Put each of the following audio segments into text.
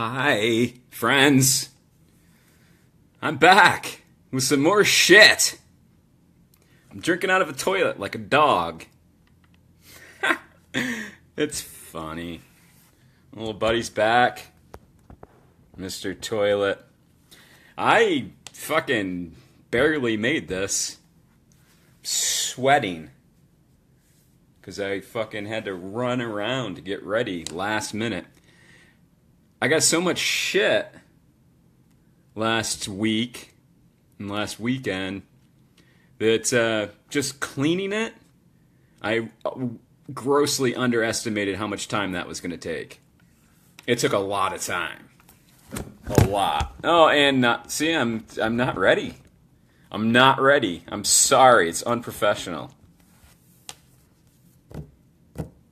Hi, friends. I'm back with some more shit. I'm drinking out of a toilet like a dog. It's funny. Little buddy's back. Mr. Toilet. I fucking barely made this. Sweating. Because I fucking had to run around to get ready last minute. I got so much shit last week and last weekend that just cleaning it, I grossly underestimated how much time that was going to take. It took a lot of time. A lot. Oh, and see, I'm not ready. I'm not ready. I'm sorry. It's unprofessional.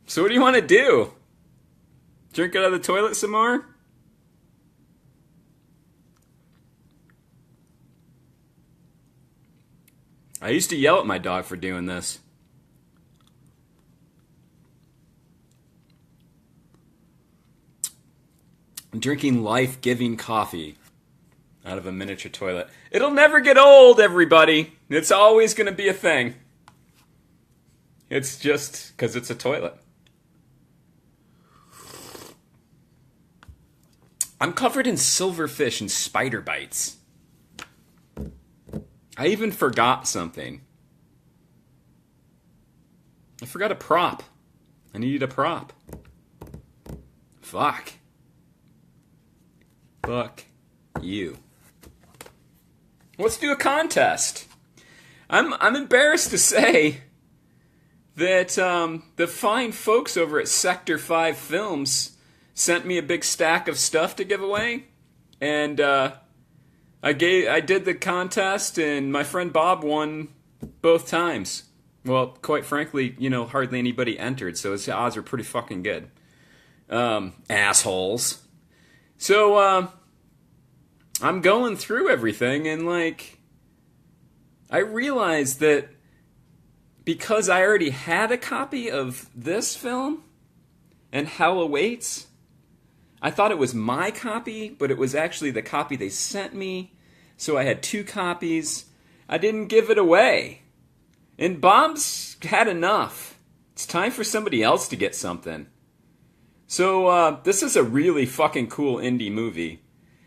So what do you want to do? Drink out of the toilet some more? I used to yell at my dog for doing this. I'm drinking life-giving coffee out of a miniature toilet. It'll never get old, everybody. It's always going to be a thing. It's just because it's a toilet. I'm covered in silverfish and spider bites. I even forgot something. I forgot a prop. I needed a prop. Fuck. Fuck you. Let's do a contest. I'm embarrassed to say that the fine folks over at Sector 5 Films sent me a big stack of stuff to give away, and I did the contest, and my friend Bob won both times. Well, quite frankly, hardly anybody entered, so his odds were pretty fucking good. Assholes. So, I'm going through everything, and, I realized that because I already had a copy of this film, and Hell Awaits, I thought it was my copy, but it was actually the copy they sent me. So I had two copies. I didn't give it away. And Bob's had enough. It's time for somebody else to get something. So this is a really fucking cool indie movie.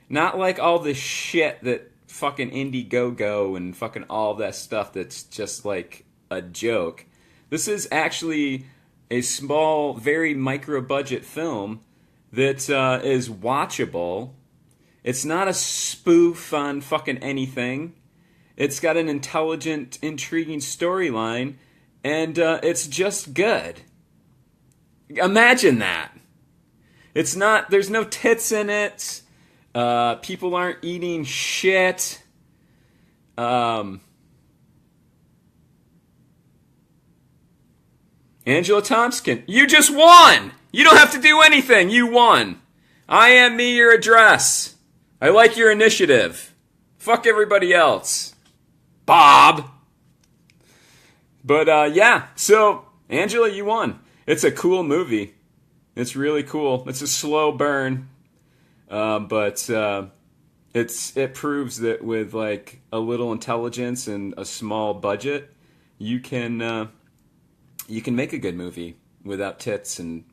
Not like all the shit that fucking Indiegogo and fucking all that stuff that's just like a joke. This is actually a small, very micro-budget film that is watchable. It's not a spoof on fucking anything. It's got an intelligent, intriguing storyline, and it's just good. Imagine that. It's not, there's no tits in it. People aren't eating shit. Angela Thompson, you just won! You don't have to do anything. You won. I am me, your address. I like your initiative. Fuck everybody else. Bob. But, yeah. So, Angela, you won. It's a cool movie. It's really cool. It's a slow burn. But it proves that with, a little intelligence and a small budget, you can make a good movie without tits and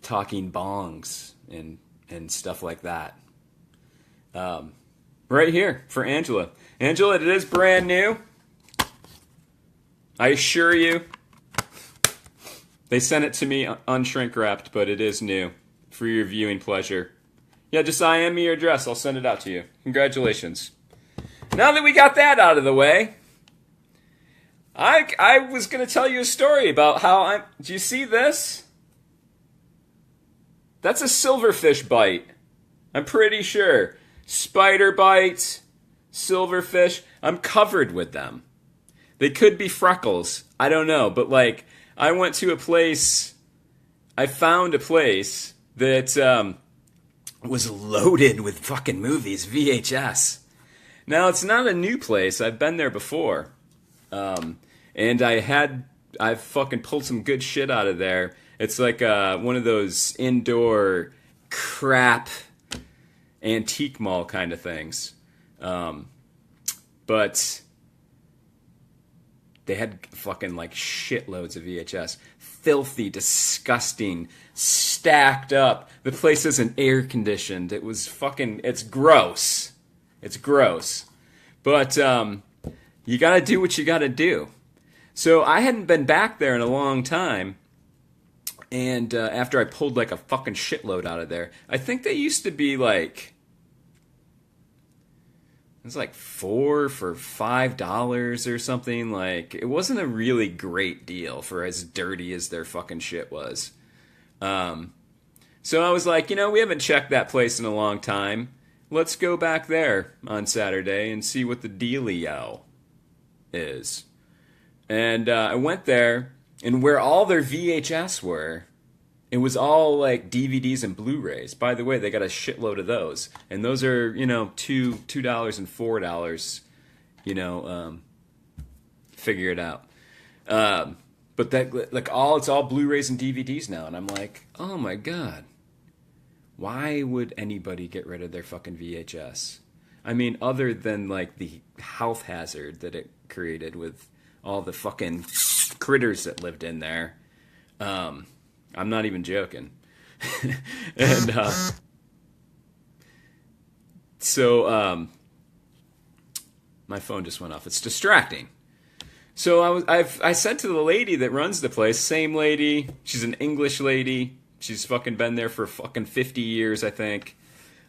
talking bongs and stuff like that. Right here for Angela. Angela, it is brand new. I assure you. They sent it to me unshrink wrapped, but it is new for your viewing pleasure. Yeah, just I am me your address. I'll send it out to you. Congratulations. Now that we got that out of the way, I was going to tell you a story about how do you see this? That's a silverfish bite. I'm pretty sure. Spider bites, silverfish. I'm covered with them. They could be freckles. I don't know. But, I went to a place. I found a place that was loaded with fucking movies, VHS. Now, it's not a new place. I've been there before. And I've fucking pulled some good shit out of there. It's like one of those indoor crap antique mall kind of things. But they had fucking like shitloads of VHS. Filthy, disgusting, stacked up. The place isn't air conditioned. It was fucking, it's gross. It's gross. But you gotta do what you gotta do. So I hadn't been back there in a long time. And after I pulled like a fucking shitload out of there, I think they used to be like, it was like 4 for $5 or something. Like, it wasn't a really great deal for as dirty as their fucking shit was. So I was like, we haven't checked that place in a long time. Let's go back there on Saturday and see what the dealio is. And I went there, and where all their VHS were, it was all like DVDs and Blu-rays. By the way, they got a shitload of those, and those are $2 and $4. Figure it out. But that like it's all Blu-rays and DVDs now, and I'm like, oh my god, why would anybody get rid of their fucking VHS? I mean, other than like the health hazard that it created with all the fucking critters that lived in there. I'm not even joking. And so my phone just went off. It's distracting. So I said to the lady that runs the place, same lady, she's an English lady. She's fucking been there for fucking 50 years, I think.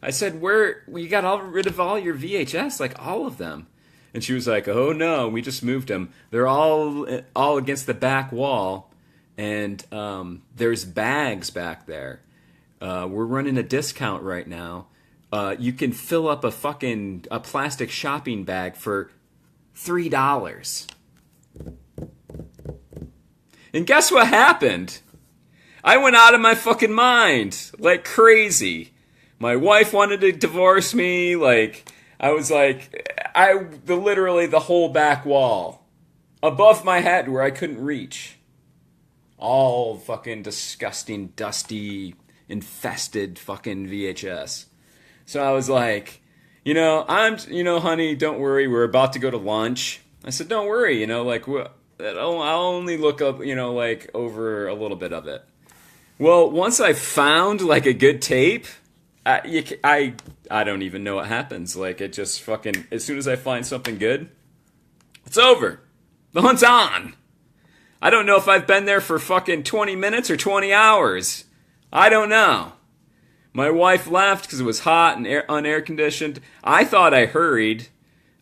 I said, you got rid of all your VHS, like all of them. And she was like, oh no, we just moved them. They're all against the back wall. And there's bags back there. We're running a discount right now. You can fill up a plastic shopping bag for $3. And guess what happened? I went out of my fucking mind like crazy. My wife wanted to divorce me. Like, I was like, literally the whole back wall above my head where I couldn't reach. All fucking disgusting, dusty, infested fucking VHS. So I was like, honey, don't worry. We're about to go to lunch. I said, don't worry, I'll only look up, like over a little bit of it. Well, once I found like a good tape, I don't even know what happens. Like, it just fucking, as soon as I find something good, it's over. The hunt's on. I don't know if I've been there for fucking 20 minutes or 20 hours. I don't know. My wife left because it was hot and unair conditioned. I thought I hurried.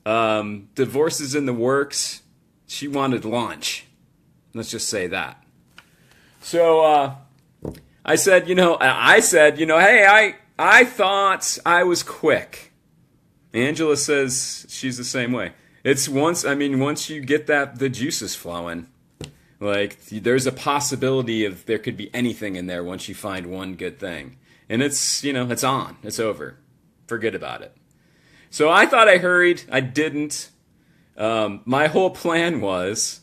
Divorce is in the works. She wanted lunch. Let's just say that. So I said, hey, I thought I was quick. Angela says she's the same way. It's once you get the juices flowing. Like, there's a possibility of there could be anything in there once you find one good thing. And it's, it's on. It's over. Forget about it. So I thought I hurried. I didn't. My whole plan was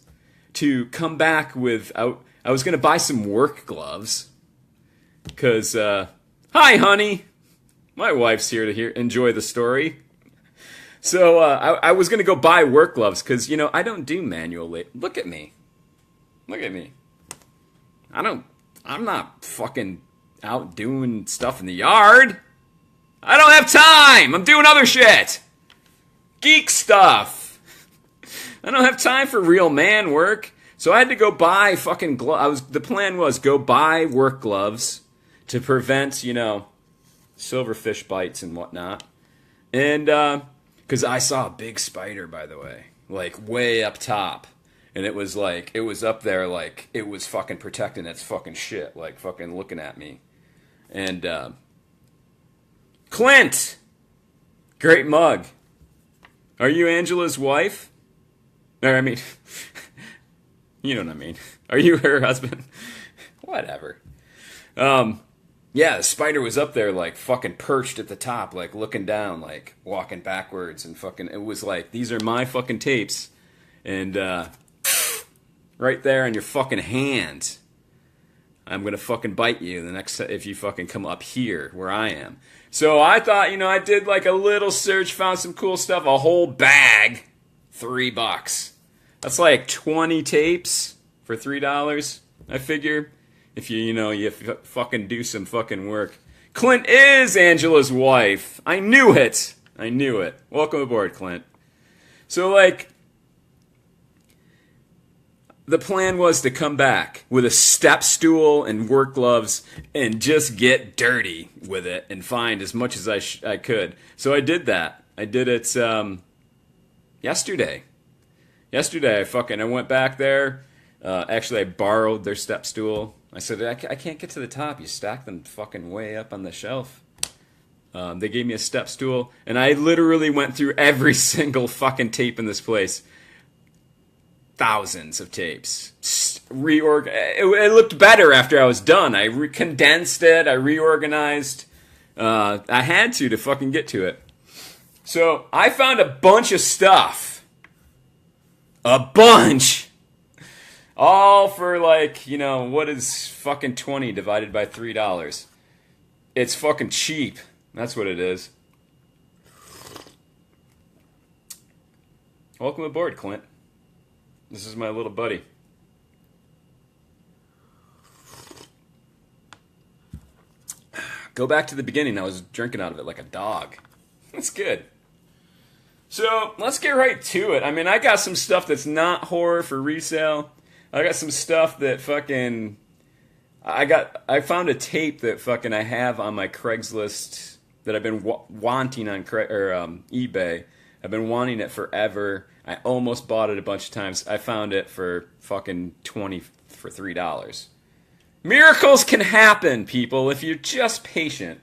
to come back with... I was going to buy some work gloves. Because, hi, honey. My wife's here to enjoy the story. So I was going to go buy work gloves because, I don't do manual labor. Look at me. Look at me. I'm not fucking out doing stuff in the yard. I don't have time. I'm doing other shit. Geek stuff. I don't have time for real man work. So I had to go buy fucking gloves. The plan was go buy work gloves to prevent, silverfish bites and whatnot. And, because I saw a big spider, by the way. Like, way up top. And it was up there, like, it was fucking protecting its fucking shit, like, fucking looking at me. And, Clint! Great mug. Are you Angela's wife? Or, you know what I mean. Are you her husband? Whatever. Yeah, the spider was up there, like, fucking perched at the top, like, looking down, like, walking backwards, and fucking, it was like, these are my fucking tapes. And, right there in your fucking hand. I'm gonna fucking bite you the next if you fucking come up here where I am. So I thought, I did like a little search, found some cool stuff, a whole bag, $3. That's like 20 tapes for $3. I figure if you fucking do some fucking work. Clint is Angela's wife. I knew it. Welcome aboard, Clint. So like, the plan was to come back with a step stool and work gloves and just get dirty with it and find as much as I could. So I did that. I did it yesterday. Yesterday, I went back there. Actually, I borrowed their step stool. I said, I can't get to the top. You stack them fucking way up on the shelf. They gave me a step stool, and I literally went through every single fucking tape in this place. Thousands of tapes. It looked better after I was done. I condensed it. I reorganized. I had to fucking get to it. So I found a bunch of stuff. A bunch. All for like, what is fucking 20 divided by $3? It's fucking cheap. That's what it is. Welcome aboard, Clint. This is my little buddy. Go back to the beginning. I was drinking out of it like a dog. That's good. So, let's get right to it. I mean, I got some stuff that's not horror for resale. I got some stuff that fucking... I found a tape that fucking I have on my Craigslist that I've been wanting on eBay. I've been wanting it forever. I almost bought it a bunch of times. I found it for fucking $3. Miracles can happen, people, if you're just patient.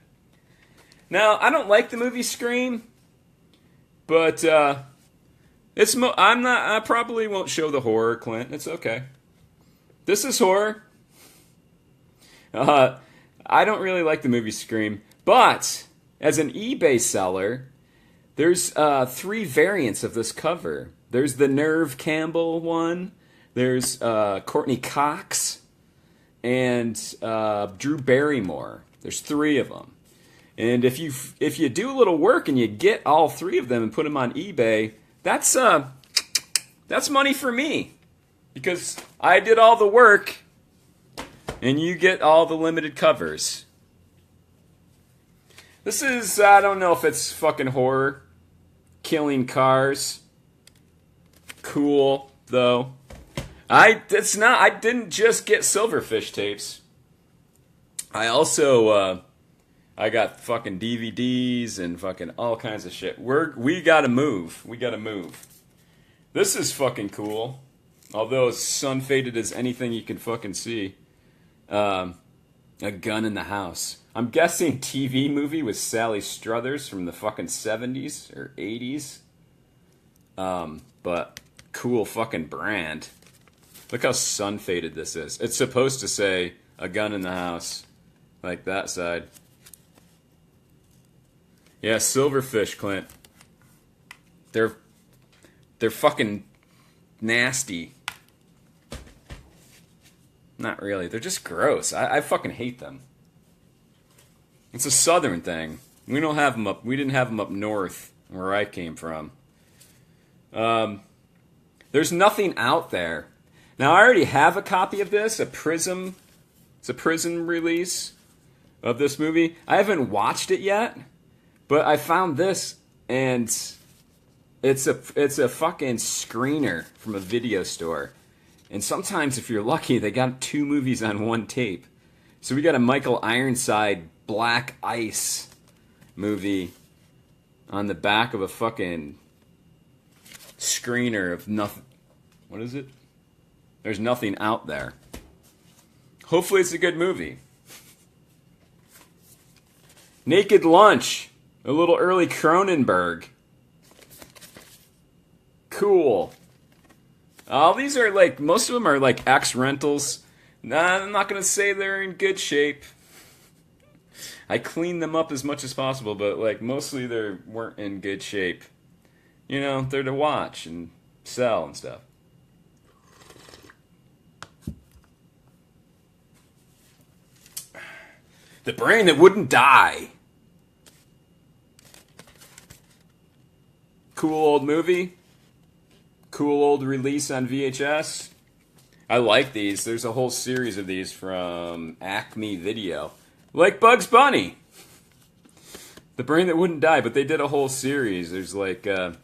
Now, I don't like the movie Scream, but I probably won't show the horror, Clint. It's okay. This is horror. I don't really like the movie Scream, but as an eBay seller, there's 3 variants of this cover. There's the Nerve Campbell one. There's Courtney Cox and Drew Barrymore. There's 3 of them. And if you do a little work and you get all 3 of them and put them on eBay, that's money for me because I did all the work and you get all the limited covers. This is, I don't know if it's fucking horror. Killing cars. Cool, though. I didn't just get Silverfish tapes. I also, I got fucking DVDs and fucking all kinds of shit. We gotta move. This is fucking cool. Although as sun-faded as anything you can fucking see. A Gun in the House. I'm guessing TV movie with Sally Struthers from the fucking 70s or 80s. But cool fucking brand. Look how sun-faded this is. It's supposed to say A Gun in the House. Like that side. Yeah, Silverfish, Clint. They're fucking nasty. Not really. They're just gross. I fucking hate them. It's a southern thing. We don't have them up. We didn't have them up north where I came from. There's nothing out there. Now I already have a copy of this, a Prism. It's a Prism release of this movie. I haven't watched it yet, but I found this and it's a fucking screener from a video store. And sometimes, if you're lucky, they got 2 movies on one tape. So we got a Michael Ironside Black Ice movie on the back of a fucking screener of nothing. What is it? There's nothing out there. Hopefully it's a good movie. Naked Lunch. A little early Cronenberg. Cool. All these are like, most of them are like ex-rentals. Nah, I'm not going to say they're in good shape. I cleaned them up as much as possible, but like mostly they weren't in good shape. You know, they're to watch and sell and stuff. The Brain That Wouldn't Die. Cool old movie. Cool old release on VHS. I like these. There's a whole series of these from Acme Video. Like Bugs Bunny. The Brain That Wouldn't Die, but they did a whole series. There's like a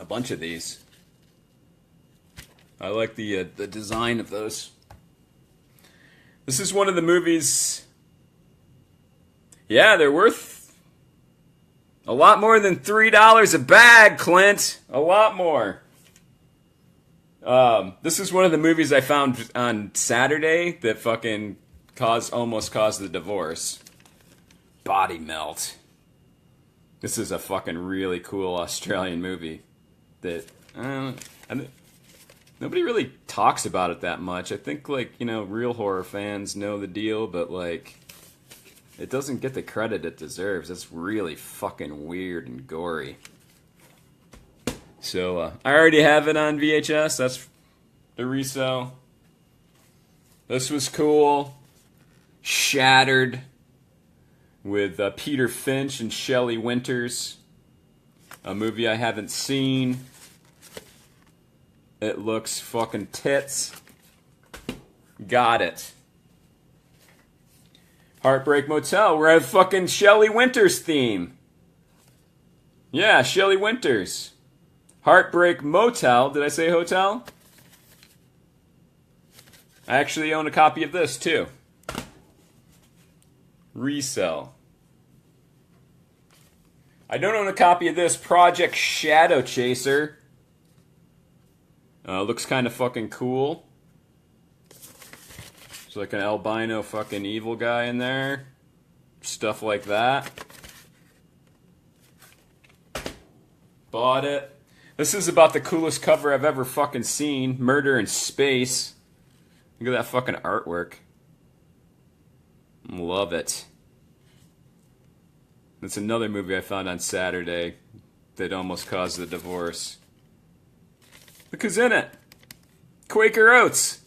bunch of these. I like the design of those. This is one of the movies. Yeah, they're worth a lot more than $3 a bag, Clint. A lot more. This is one of the movies I found on Saturday that fucking almost caused the divorce. Body Melt. This is a fucking really cool Australian movie that nobody really talks about it that much. I think, like, you know, real horror fans know the deal, but, like, it doesn't get the credit it deserves. It's really fucking weird and gory. So, I already have it on VHS. That's the resale. This was cool. Shattered. With Peter Finch and Shelley Winters. A movie I haven't seen. It looks fucking tits. Got it. Heartbreak Motel. We're at fucking Shelley Winters theme. Yeah, Shelley Winters. Heartbreak Motel. Did I say hotel? I actually own a copy of this too. Resell. I don't own a copy of this. Project Shadow Chaser. Looks kind of fucking cool. It's like an albino fucking evil guy in there. Stuff like that. Bought it. This is about the coolest cover I've ever fucking seen. Murder in Space. Look at that fucking artwork. Love it. That's another movie I found on Saturday that almost caused the divorce. Look who's in it. Quaker Oats.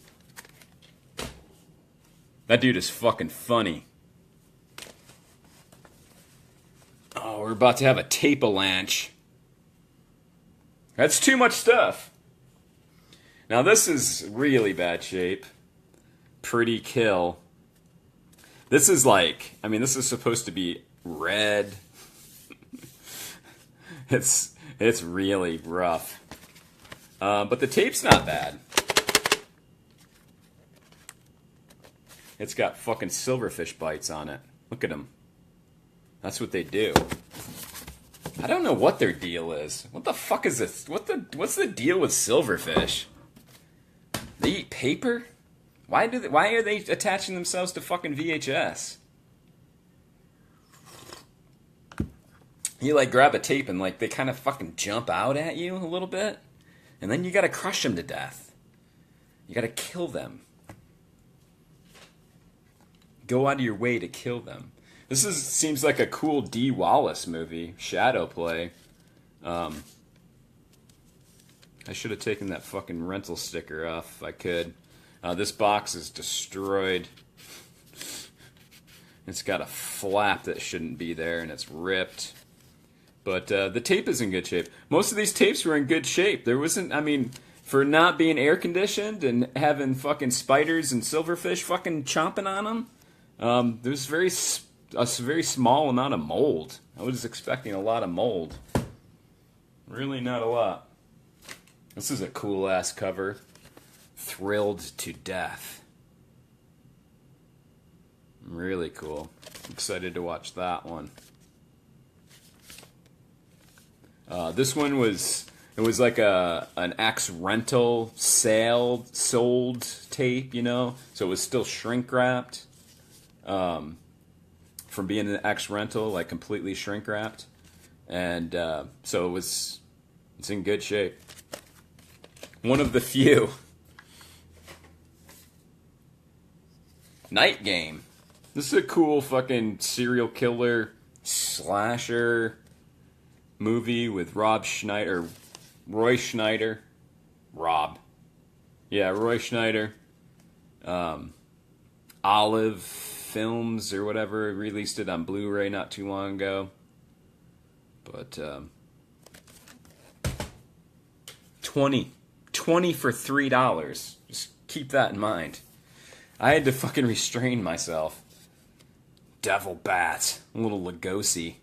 That dude is fucking funny. Oh, we're about to have a tape-a-lanch. That's too much stuff. Now this is really bad shape. Pretty Kill. This is like, I mean, this is supposed to be red. It's really rough. But the tape's not bad. It's got fucking silverfish bites on it. Look at them. That's what they do. I don't know what their deal is. What the fuck is this? What's the deal with silverfish? They eat paper? Why are they attaching themselves to fucking VHS? You like grab a tape and like they kind of fucking jump out at you a little bit, and then you gotta crush them to death. You gotta kill them. Go out of your way to kill them. Seems like a cool Dee Wallace movie. Shadow Play. I should have taken that fucking rental sticker off if I could. This box is destroyed. It's got a flap that shouldn't be there, and it's ripped. But the tape is in good shape. Most of these tapes were in good shape. There wasn't, I mean, for not being air conditioned and having fucking spiders and silverfish fucking chomping on them, there's a very small amount of mold. I was expecting a lot of mold. Really not a lot. This is a cool ass cover. Thrilled to Death. Really cool. Excited to watch that one. This one was like an ex rental sold tape, you know, so it was still shrink wrapped. From being an ex rental, like completely shrink wrapped, and so it's in good shape. One of the few. Night Game. This is a cool fucking serial killer slasher movie with Roy Schneider. Roy Schneider. Olive Films or whatever released it on Blu-ray not too long ago. But 20 for $3. Just keep that in mind. I had to fucking restrain myself. Devil Bat, a little Lugosi.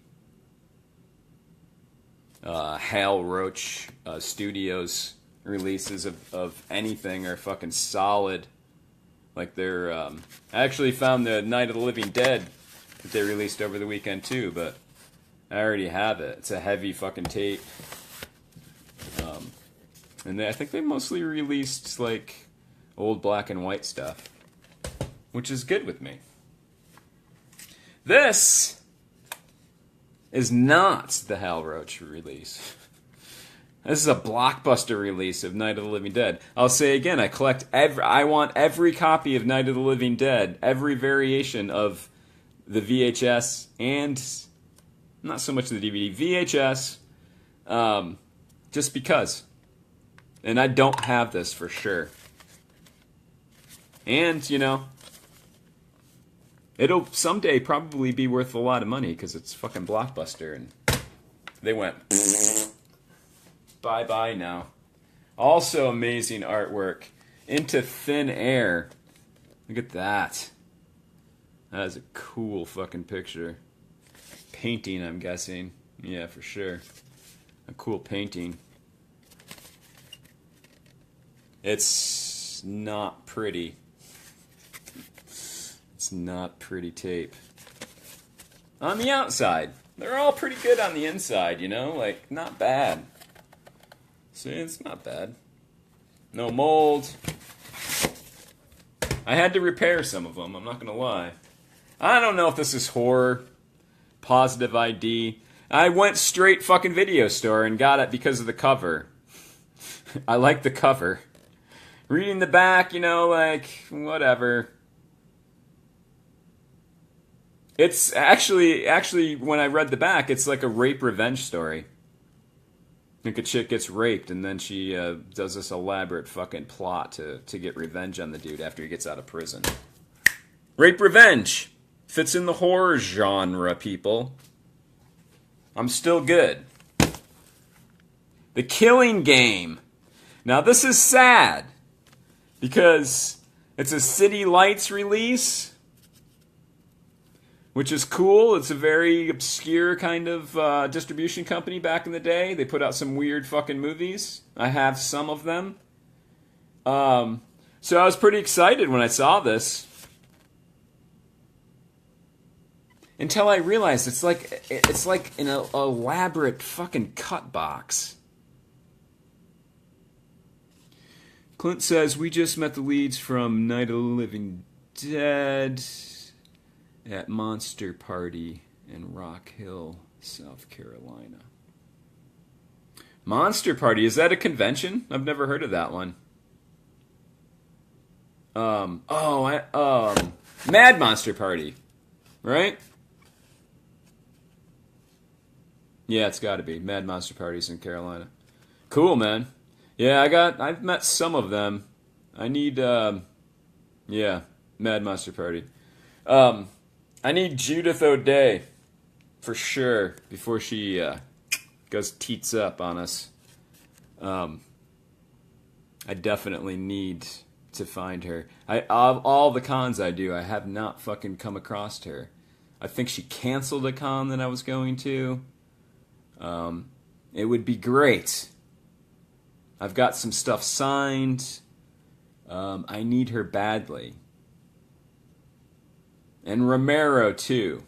Hal Roach Studios releases of anything are fucking solid. Like they're, I actually found the Night of the Living Dead that they released over the weekend too, but I already have it. It's a heavy fucking tape. And I think they mostly released like old black and white stuff, which is good with me. This is not the Hal Roach release. This is a blockbuster release of Night of the Living Dead. I'll say again, I want every copy of Night of the Living Dead, every variation of the VHS and not so much the DVD, VHS, just because. And I don't have this for sure. And, you know, it'll someday probably be worth a lot of money because it's fucking Blockbuster. And they went bye-bye now. Also amazing artwork. Into Thin Air. Look at that. That is a cool fucking picture. Painting, I'm guessing. Yeah, for sure. A cool painting. It's not pretty. It's not pretty tape. On the outside. They're all pretty good on the inside, you know? Like, not bad. See, it's not bad. No mold. I had to repair some of them, I'm not gonna lie. I don't know if this is horror. Positive ID. I went straight fucking video store and got it because of the cover. I like the cover. Reading the back, you know, like, whatever. It's actually, when I read the back, it's like a rape revenge story. Like a chick gets raped, and then she does this elaborate fucking plot to get revenge on the dude after he gets out of prison. Rape revenge! Fits in the horror genre, people. I'm still good. The Killing Game. Now, this is sad. Because it's a City Lights release, which is cool. It's a very obscure kind of distribution company back in the day. They put out some weird fucking movies. I have some of them. So I was pretty excited when I saw this. Until I realized it's like an elaborate fucking cut box. Clint says, we just met the leads from Night of the Living Dead at Monster Party in Rock Hill, South Carolina. Monster Party, is that a convention? I've never heard of that one. Mad Monster Party, right? Yeah, it's got to be. Mad Monster Parties in Carolina. Cool, man. Yeah, I've met some of them. I need, Mad Monster Party. I need Judith O'Day, for sure, before she goes teats up on us. I definitely need to find her. Of all the cons I do, I have not fucking come across her. I think she canceled a con that I was going to. It would be great. I've got some stuff signed. I need her badly. And Romero too.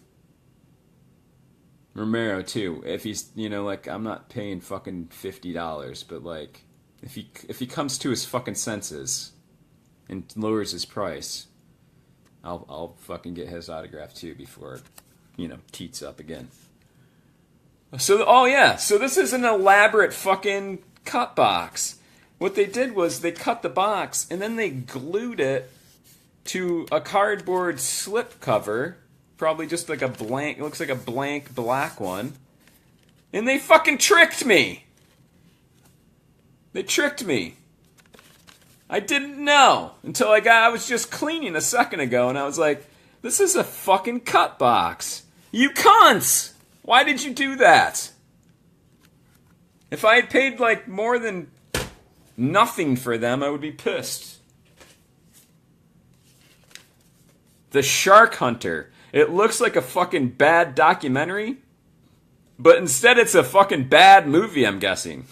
If he's, you know, like, I'm not paying fucking $50, but like, if he comes to his fucking senses and lowers his price, I'll fucking get his autograph too before, you know, teats up again. So this is an elaborate fucking cut box. What they did was they cut the box and then they glued it to a cardboard slip cover, probably just like a blank, it looks like a blank black one, and they fucking tricked me. They tricked me. I didn't know until I was just cleaning a second ago, and I was like, This is a fucking cut box. You cunts! Why did you do that? If I had paid like more than nothing for them, I would be pissed. The Shark Hunter. It looks like a fucking bad documentary, but instead it's a fucking bad movie, I'm guessing.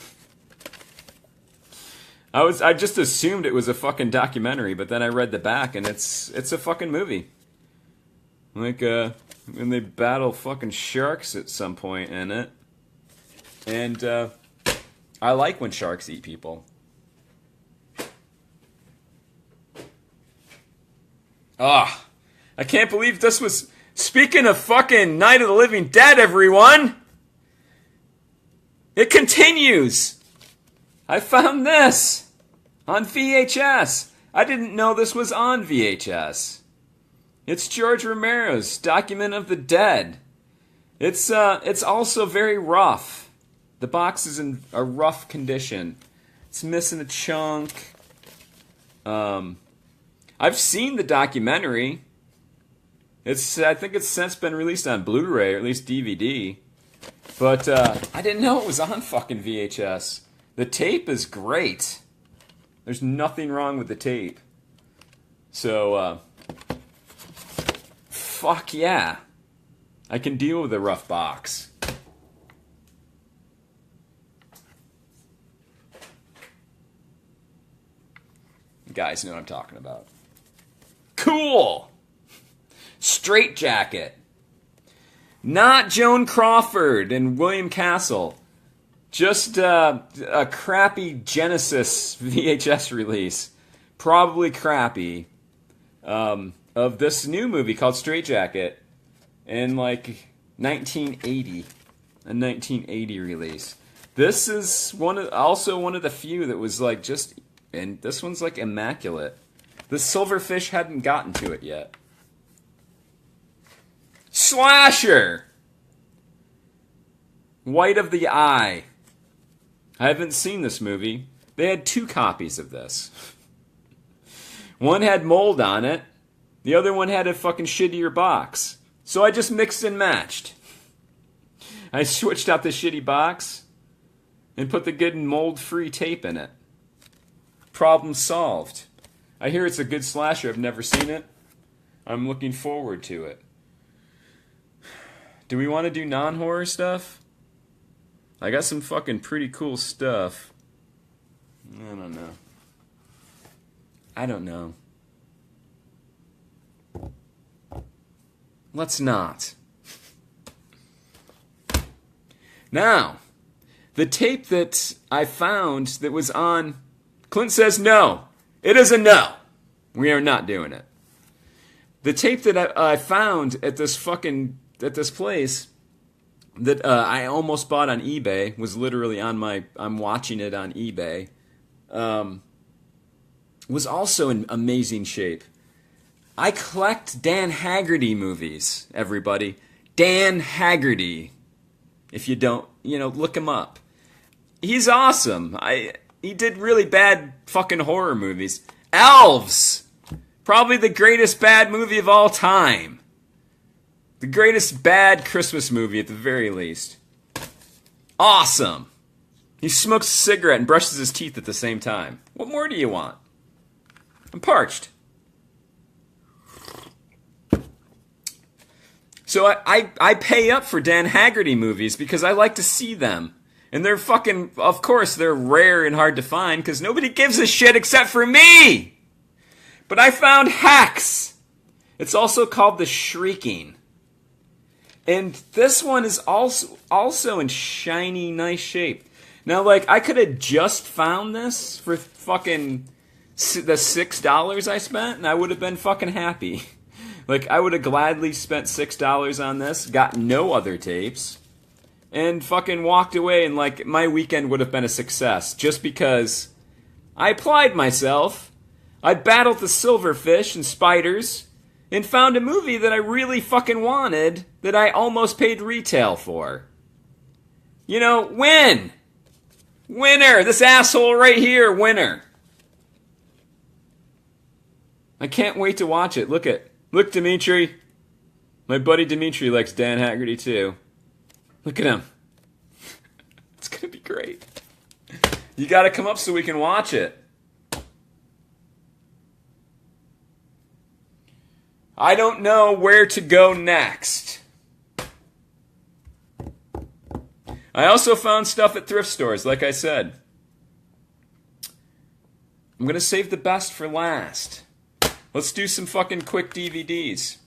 I just assumed it was a fucking documentary, but then I read the back and it's a fucking movie. Like when they battle fucking sharks at some point in it. And I like when sharks eat people. Ah, I can't believe this was... Speaking of fucking Night of the Living Dead, everyone! It continues! I found this! On VHS! I didn't know this was on VHS. It's George Romero's Document of the Dead. It's also very rough. The box is in a rough condition. It's missing a chunk. I've seen the documentary. I think it's since been released on Blu-ray, or at least DVD. But I didn't know it was on fucking VHS. The tape is great. There's nothing wrong with the tape. So, fuck yeah. I can deal with a rough box. You guys know what I'm talking about. Cool! Straight Jacket. Not Joan Crawford and William Castle. Just a crappy Genesis VHS release. Probably crappy. Of this new movie called Straight Jacket. In like 1980. A 1980 release. This is also one of the few that was like just... And this one's like immaculate. The silverfish hadn't gotten to it yet. Slasher! White of the Eye. I haven't seen this movie. They had 2 copies of this. One had mold on it. The other one had a fucking shittier box. So I just mixed and matched. I switched out the shitty box and put the good mold-free tape in it. Problem solved. I hear it's a good slasher. I've never seen it. I'm looking forward to it. Do we want to do non-horror stuff? I got some fucking pretty cool stuff. I don't know. Let's not. Now, the tape that I found that was on... Clint says no. It is a no. We are not doing it. The tape that I found at this place that I almost bought on eBay was literally I'm watching it on eBay. Was also in amazing shape. I collect Dan Haggerty movies, everybody. Dan Haggerty. If you don't, look him up. He's awesome. He did really bad fucking horror movies. Elves! Probably the greatest bad movie of all time. The greatest bad Christmas movie at the very least. Awesome! He smokes a cigarette and brushes his teeth at the same time. What more do you want? I'm parched. So I pay up for Dan Haggerty movies because I like to see them. And they're fucking, of course, they're rare and hard to find because nobody gives a shit except for me! But I found Hacks! It's also called The Shrieking. And this one is also in shiny, nice shape. Now, I could have just found this for fucking the $6 I spent, and I would have been fucking happy. I would have gladly spent $6 on this, got no other tapes, and fucking walked away, and my weekend would have been a success just because I applied myself. I battled the silverfish and spiders and found a movie that I really fucking wanted that I almost paid retail for. Win! Winner! This asshole right here, winner! I can't wait to watch it. Look at Look, Dimitri. My buddy Dimitri likes Dan Haggerty too. Look at him. It's going to be great. You got to come up so we can watch it. I don't know where to go next. I also found stuff at thrift stores, like I said. I'm going to save the best for last. Let's do some fucking quick DVDs.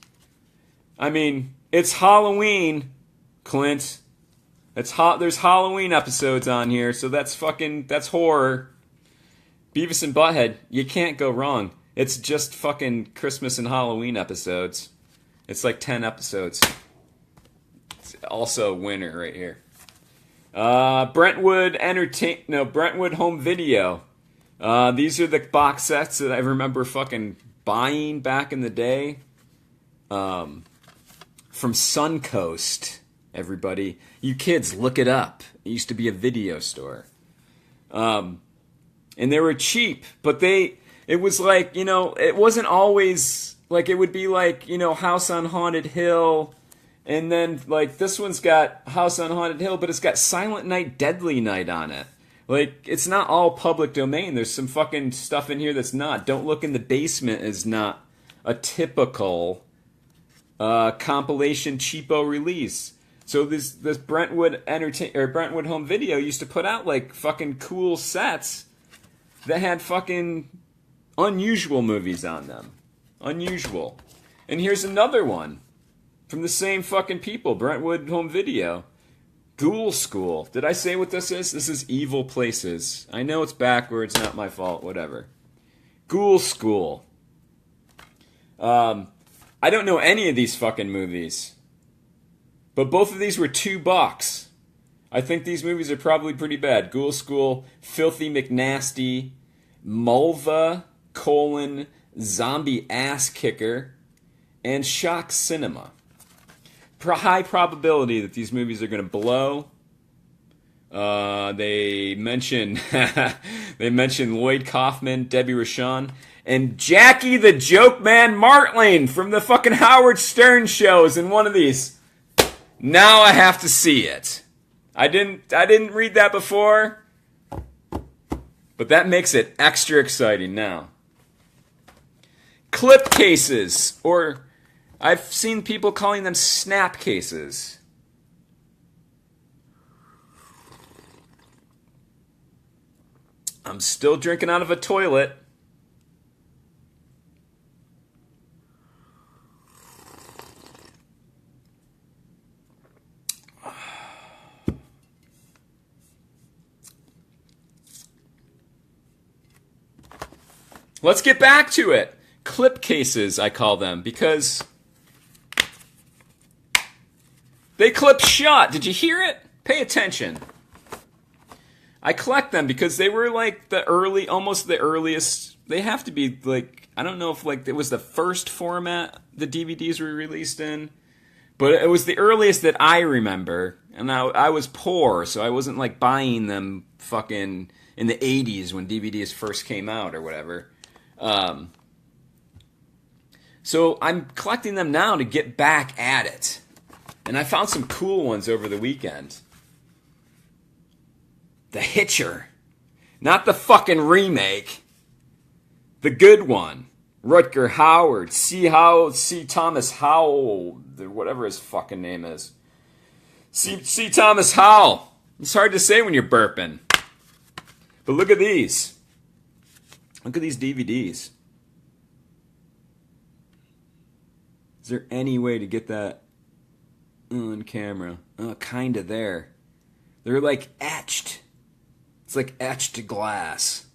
I mean, it's Halloween, Clint. There's Halloween episodes on here, so that's horror. Beavis and Butthead, you can't go wrong. It's just fucking Christmas and Halloween episodes. It's like 10 episodes. It's also winner right here. Brentwood Home Video. These are the box sets that I remember fucking buying back in the day. From Suncoast, everybody. You kids, look it up. It used to be a video store. And they were cheap, but it was like, it wasn't always, like, it would be like, House on Haunted Hill, and then, like, this one's got House on Haunted Hill, but it's got Silent Night, Deadly Night on it. Like, it's not all public domain. There's some fucking stuff in here that's not. Don't Look in the Basement is not a typical compilation cheapo release. So this Brentwood Home Video used to put out, like, fucking cool sets that had fucking unusual movies on them. Unusual. And here's another one from the same fucking people, Brentwood Home Video. Ghoul School. Did I say what this is? This is Evil Places. I know it's backwards, not my fault, whatever. Ghoul School. I don't know any of these fucking movies. But both of these were $2. I think these movies are probably pretty bad. Ghoul School, Filthy McNasty, Mulva, Zombie Ass Kicker, and Shock Cinema. High probability that these movies are going to blow. They mention Lloyd Kaufman, Debbie Rochon, and Jackie the Joke Man Martling from the fucking Howard Stern shows in one of these. Now I have to see it. I didn't read that before, but that makes it extra exciting now. Clip cases, or I've seen people calling them snap cases. I'm still drinking out of a toilet. Let's get back to it. Clip cases, I call them, because they clip shut. Did you hear it? Pay attention. I collect them because they were like almost the earliest. They have to be like, I don't know if like it was the first format the DVDs were released in, but it was the earliest that I remember. And I was poor, so I wasn't like buying them fucking in the 80s when DVDs first came out or whatever. So I'm collecting them now to get back at it. And I found some cool ones over the weekend. The Hitcher. Not the fucking remake. The good one. Rutger Hauer. C. Thomas Howell. Whatever his fucking name is. C. Thomas Howell. It's hard to say when you're burping. But look at these. Look at these DVDs. Is there any way to get that on camera? Kinda there. They're like etched. It's like etched glass.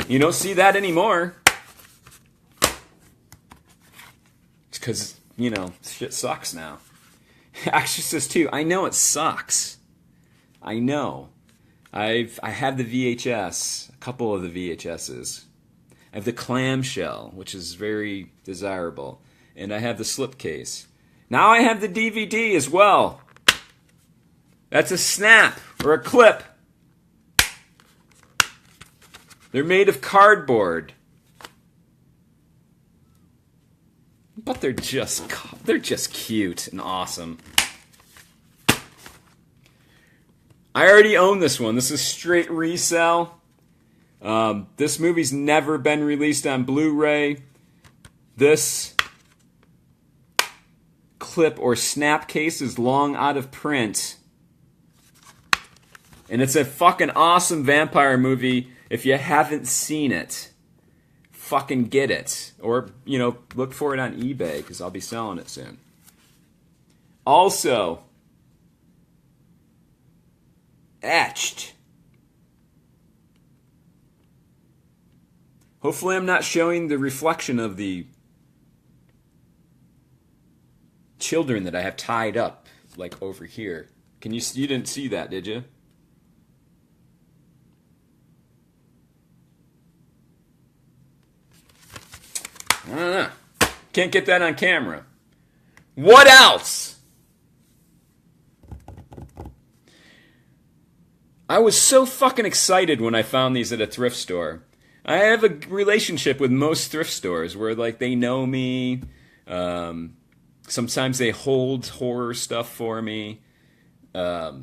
You don't see that anymore. It's because, shit sucks now. Exorcist 2. I know it sucks. I know. I have the VHS, a couple of the VHSs. I have the clamshell, which is very desirable. And I have the slipcase. Now I have the DVD as well. That's a snap or a clip. They're made of cardboard. they're just cute and awesome. I already own this one. This is straight resell. This movie's never been released on Blu-ray. This clip or snap case is long out of print. And it's a fucking awesome vampire movie. If you haven't seen it, fucking get it. Or, look for it on eBay, because I'll be selling it soon. Also, etched. Hopefully I'm not showing the reflection of the children that I have tied up, like over here. You didn't see that, did you? I don't know. Can't get that on camera. What else? I was so fucking excited when I found these at a thrift store. I have a relationship with most thrift stores where, like, they know me. Sometimes they hold horror stuff for me. At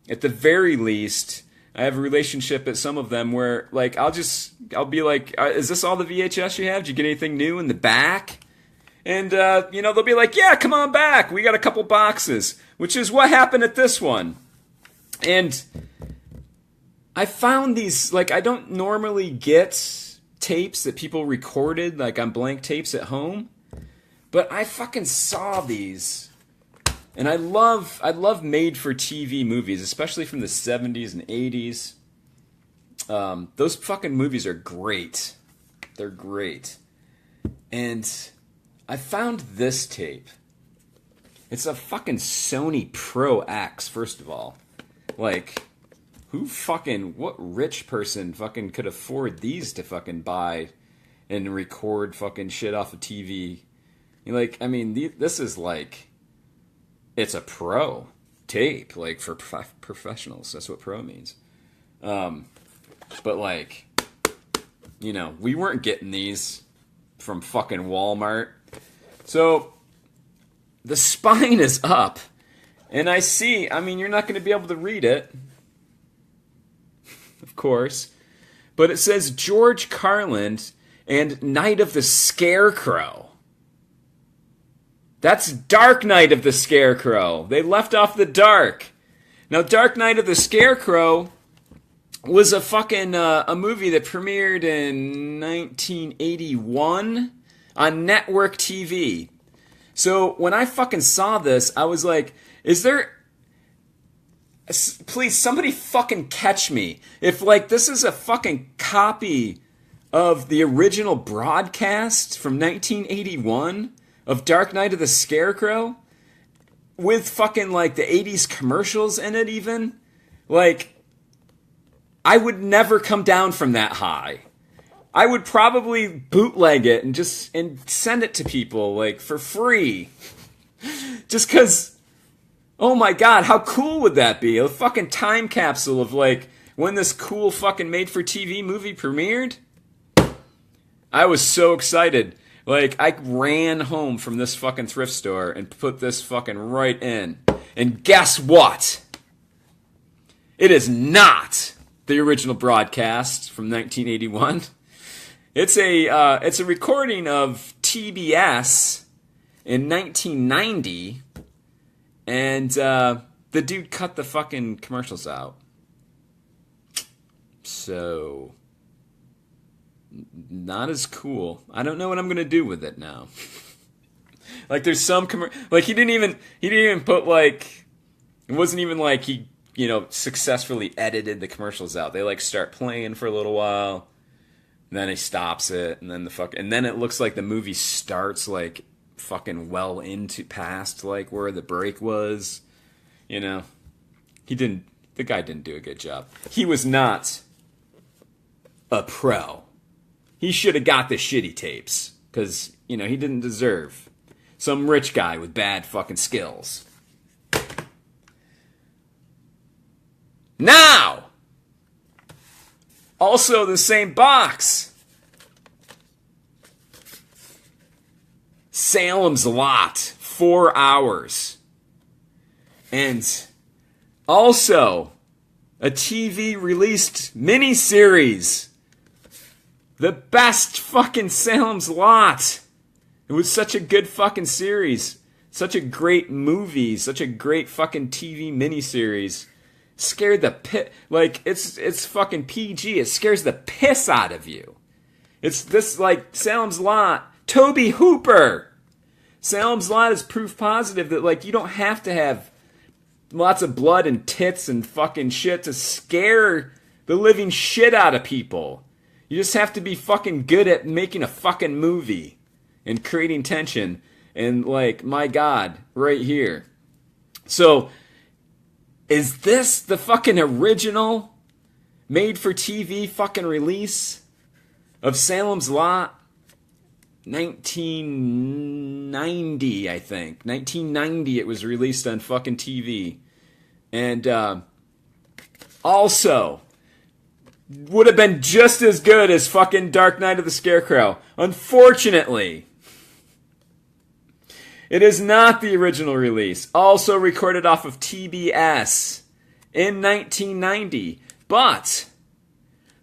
the very least, I have a relationship at some of them where, like, I'll be like, is this all the VHS you have? Did you get anything new in the back? And, they'll be like, yeah, come on back. We got a couple boxes, which is what happened at this one. And I found these, like, I don't normally get tapes that people recorded, like, on blank tapes at home. But I fucking saw these. And I love made-for-TV movies, especially from the 70s and 80s. Those fucking movies are great. They're great. And I found this tape. It's a fucking Sony Pro X, first of all. Like, what rich person fucking could afford these to fucking buy and record fucking shit off of TV? This is like, it's a pro tape, like, for professionals. That's what pro means. But, like, we weren't getting these from fucking Walmart. So, the spine is up. And I see, you're not going to be able to read it. Of course. But it says George Carlin and Night of the Scarecrow. That's Dark Night of the Scarecrow. They left off the dark. Now, Dark Night of the Scarecrow was a fucking a movie that premiered in 1981 on network TV. So when I fucking saw this, I was like, please, somebody fucking catch me. If, like, this is a fucking copy of the original broadcast from 1981 of Dark Night of the Scarecrow with fucking, like, the 80s commercials in it even, like, I would never come down from that high. I would probably bootleg it and send it to people, like, for free. Just because... Oh my god, how cool would that be? A fucking time capsule of, like, when this cool fucking made-for-TV movie premiered? I was so excited. Like, I ran home from this fucking thrift store and put this fucking right in. And guess what? It is not the original broadcast from 1981. It's a recording of TBS in 1990. And the dude cut the fucking commercials out. So, not as cool. I don't know what I'm going to do with it now. Like, there's some like, he didn't even put, like, it wasn't even like he, successfully edited the commercials out. They, like, start playing for a little while, and then he stops it, and then and then it looks like the movie starts, like, fucking well into past, like, where the break was. The guy didn't do a good job. He was not a pro. He should have got the shitty tapes, because, he didn't deserve some rich guy with bad fucking skills. Now! Also the same box. Salem's Lot, 4 hours. And also a TV released miniseries. The best fucking Salem's Lot. It was such a good fucking series. Such a great movie. Such a great fucking TV miniseries. Scared the it's fucking PG. It scares the piss out of you. It's this, like, Salem's Lot. Toby Hooper. Salem's Lot is proof positive that, like, you don't have to have lots of blood and tits and fucking shit to scare the living shit out of people. You just have to be fucking good at making a fucking movie and creating tension. And, like, my God, right here. So, is this the fucking original made-for-TV fucking release of Salem's Lot? 1990, I think. 1990 it was released on fucking TV. And, also would have been just as good as fucking Dark Knight of the Scarecrow. Unfortunately, it is not the original release. Also recorded off of TBS in 1990. But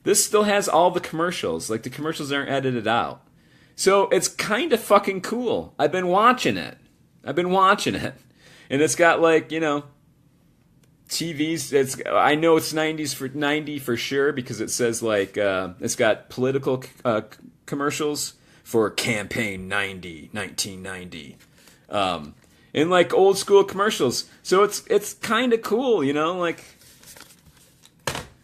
this still has all the commercials. Like, the commercials aren't edited out. So it's kind of fucking cool. I've been watching it. And it's got, like, you know, TVs. I know it's 90 for sure because it says, like, it's got political commercials for Campaign 1990. And, like, old school commercials. So it's kind of cool, you know, like,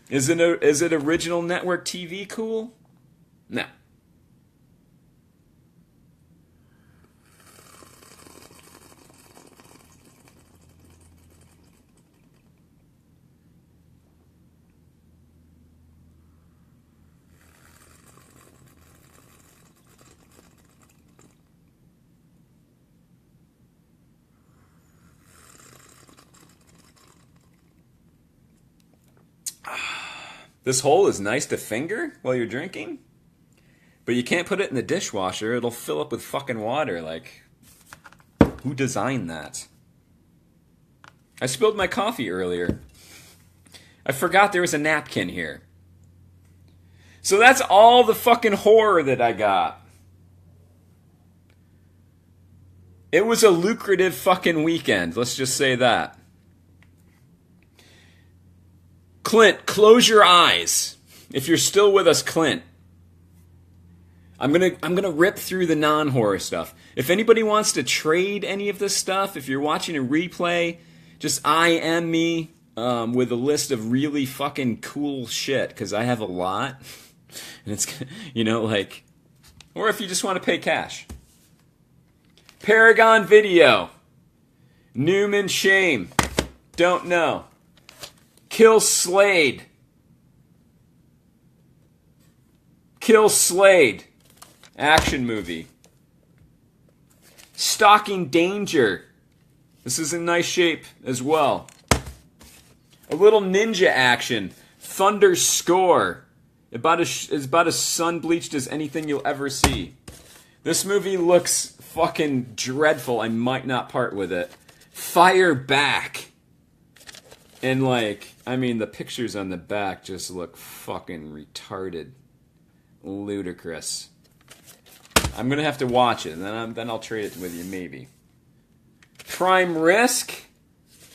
is it original network TV cool? No. This hole is nice to finger while you're drinking, but you can't put it in the dishwasher. It'll fill up with fucking water. Like, who designed that? I spilled my coffee earlier. I forgot there was a napkin here. So that's all the fucking horror that I got. It was a lucrative fucking weekend. Let's just say that. Clint, close your eyes. If you're still with us, Clint. I'm gonna rip through the non-horror stuff. If anybody wants to trade any of this stuff, if you're watching a replay, just IM me with a list of really fucking cool shit, because I have a lot. And it's, you know, like, or if you just want to pay cash. Paragon Video. Newman Shame. Don't know. Kill Slade. Kill Slade. Action movie. Stalking Danger. This is in nice shape as well. A little ninja action. Thunder Score. It's about as sun-bleached as anything you'll ever see. This movie looks fucking dreadful. I might not part with it. Fire Back. And, like, I mean, the pictures on the back just look fucking retarded. Ludicrous. I'm going to have to watch it, and then I'll trade it with you, maybe. Prime Risk.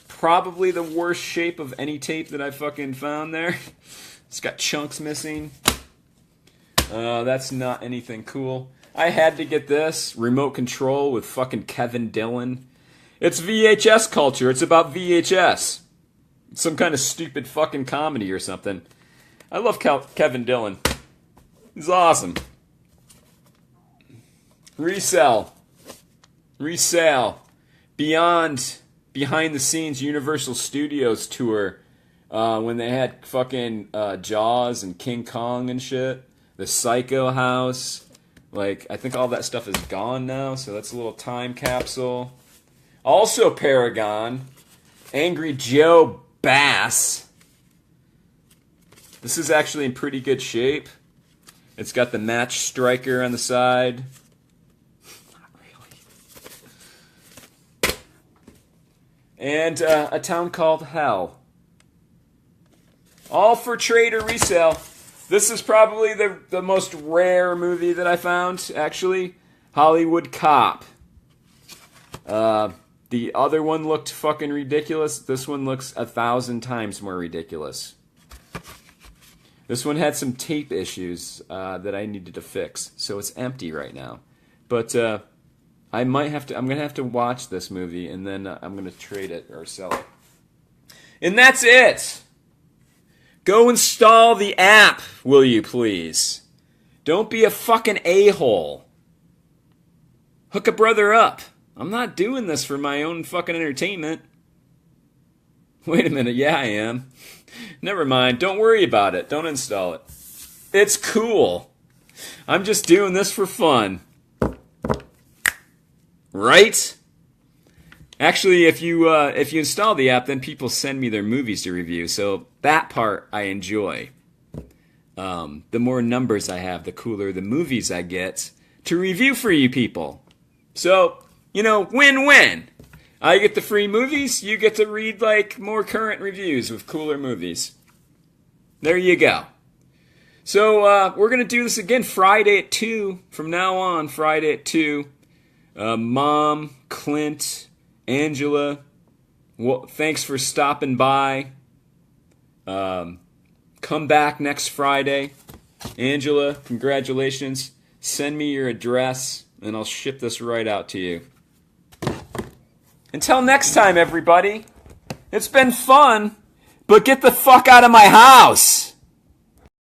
Probably the worst shape of any tape that I fucking found there. It's got chunks missing. That's not anything cool. I had to get this. Remote Control with fucking Kevin Dillon. It's VHS culture. It's about VHS. Some kind of stupid fucking comedy or something. I love Kevin Dillon. He's awesome. Resell. Behind the scenes Universal Studios tour when they had fucking Jaws and King Kong and shit. The Psycho House. Like, I think all that stuff is gone now, so that's a little time capsule. Also Paragon. Angry Joe Bass. This is actually in pretty good shape. It's got the match striker on the side. Not really. and A Town Called Hell. All for trade or resale. This is probably the most rare movie that I found, actually. Hollywood Cop. The other one looked fucking ridiculous. This one looks 1,000 times more ridiculous. This one had some tape issues that I needed to fix, so it's empty right now. But I'm gonna have to watch this movie, and then I'm gonna trade it or sell it. And that's it. Go install the app, will you please? Don't be a fucking a-hole. Hook a brother up. I'm not doing this for my own fucking entertainment. Wait a minute, yeah I am. Never mind, don't worry about it. Don't install it. It's cool. I'm just doing this for fun. Right? Actually, if you install the app, then people send me their movies to review, so that part I enjoy. The more numbers I have, the cooler the movies I get to review for you people. So, win-win. I get the free movies, you get to read, more current reviews with cooler movies. There you go. So, we're going to do this again Friday at 2. From now on, Friday at 2. Mom, Clint, Angela, thanks for stopping by. Come back next Friday. Angela, congratulations. Send me your address, and I'll ship this right out to you. Until next time, everybody. It's been fun, but get the fuck out of my house!